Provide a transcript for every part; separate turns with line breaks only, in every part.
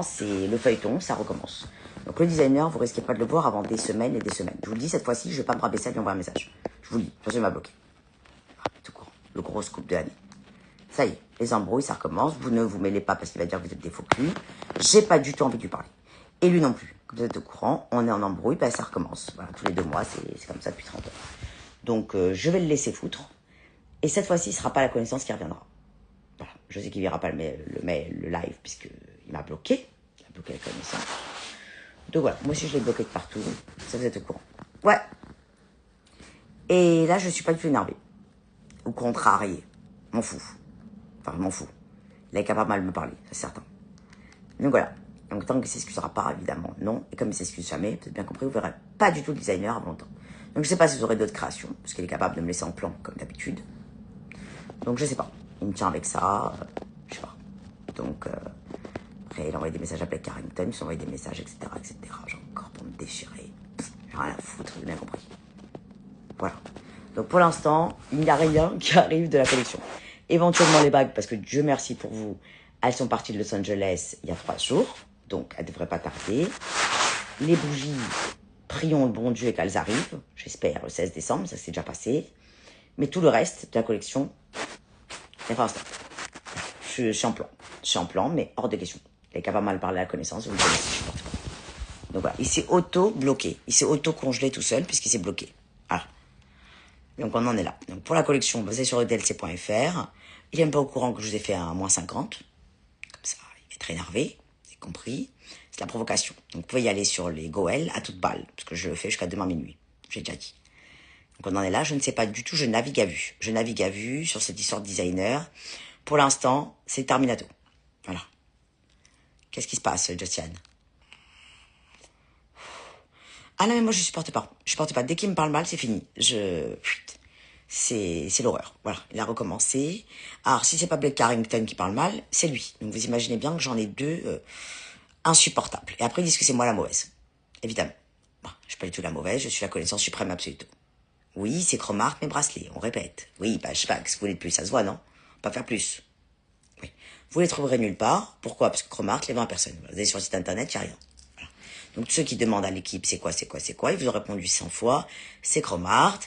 c'est le feuilleton, ça recommence. Donc le designer, vous risquez pas de le voir avant des semaines et des semaines. Je vous le dis, cette fois-ci, je vais pas me rabaisser à lui envoyer un message. Je vous le dis, parce qu'il m'a bloqué. Tout court. Le gros scoop de l'année. Ça y est, les embrouilles, ça recommence. Vous ne vous mêlez pas parce qu'il va dire que vous êtes des faux culs. J'ai pas du tout envie de lui parler. Et lui non plus. Comme vous êtes au courant, on est en embrouille, ben ça recommence. Voilà, tous les 2 mois, c'est comme ça depuis 30 ans. Donc je vais le laisser foutre. Et cette fois-ci, ce sera pas la connaissance qui reviendra. Voilà. Je sais qu'il verra pas le live puisqu'il m'a bloqué. Il a bloqué la connaissance. Donc voilà, moi aussi je l'ai bloqué de partout. Ça vous êtes au courant. Ouais. Et là, je suis pas du tout énervée. Ou contrariée. M'en fous. Enfin, je m'en fous. Il est capable de me parler, c'est certain. Donc voilà. Donc tant qu'il s'excusera pas, évidemment, non. Et comme il s'excuse jamais, vous avez bien compris, vous verrez pas du tout le designer avant longtemps. Donc je sais pas si vous aurez d'autres créations, parce qu'il est capable de me laisser en plan, comme d'habitude. Donc je sais pas. Il me tient avec ça, je sais pas. Donc après, il envoie des messages à Blake Carrington, il s'envoie des messages, etc., etc. J'ai encore pour me déchirer. J'ai rien à foutre, vous avez bien compris. Voilà. Donc pour l'instant, il n'y a rien qui arrive de la collection. Éventuellement les bagues, parce que Dieu merci pour vous, elles sont parties de Los Angeles il y a 3 jours. Donc elles ne devraient pas tarder. Les bougies, prions le bon Dieu qu'elles arrivent. J'espère le 16 décembre, ça s'est déjà passé. Mais tout le reste de la collection, il pour l'instant. Je suis en plan. Je suis en plan, mais hors de question. Il est capable de mal parler à la connaissance, vous le connaissez, je suis n'importe quoi. Donc voilà, il s'est auto-bloqué. Il s'est auto-congelé tout seul puisqu'il s'est bloqué. Voilà. Donc on en est là. Donc pour la collection basée sur le DLC.fr, il n'est même pas au courant que je vous ai fait un -50. Comme ça, il va être énervé, vous avez compris. C'est la provocation. Donc vous pouvez y aller sur les Goël à toute balle, parce que je le fais jusqu'à demain minuit. J'ai déjà dit. Donc on en est là, je ne sais pas du tout, je navigue à vue. Je navigue à vue sur cette histoire de designer. Pour l'instant, c'est Terminato. Voilà. Qu'est-ce qui se passe, Justin? Ah non, mais moi je supporte pas. Je supporte pas. Dès qu'il me parle mal, c'est fini. C'est l'horreur. Voilà, il a recommencé. Alors, si c'est pas Blake Carrington qui parle mal, c'est lui. Donc vous imaginez bien que j'en ai 2 insupportables. Et après, ils disent que c'est moi la mauvaise. Évidemment. Bon, je suis pas du tout la mauvaise, je suis la connaissance suprême absolue. Oui, c'est Cromart, mes bracelets, on répète. Oui, bah je sais pas, qu'est-ce que vous voulez de plus, ça se voit, non? Pas faire plus. Oui. Vous les trouverez nulle part. Pourquoi? Parce que Cromart les vend à personne. Vous allez sur le site internet, il n'y a rien. Voilà. Donc ceux qui demandent à l'équipe c'est quoi, ils vous ont répondu 100 fois, c'est Cromart.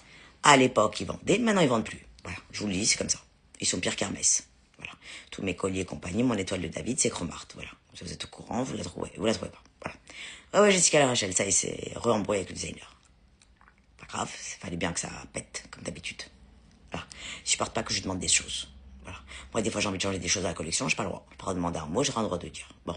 À l'époque, ils vendaient, maintenant ils vendent plus. Voilà, je vous le dis, c'est comme ça. Ils sont pires qu'Hermès. Voilà. Tous mes colliers et compagnie, mon étoile de David, c'est Cromart. Voilà. Vous êtes au courant, vous la trouvez pas. Voilà. Ah ouais, Jessica La Rachel, ça y est, c'est re-embrouillé avec le designer. Pas grave, il fallait bien que ça pète, comme d'habitude. Voilà. Je supporte pas que je demande des choses. Voilà. Moi, des fois, j'ai envie de changer des choses à la collection, j'ai pas le droit. J'ai pas le droit de demander un mot, j'ai rien le droit de dire. Bon.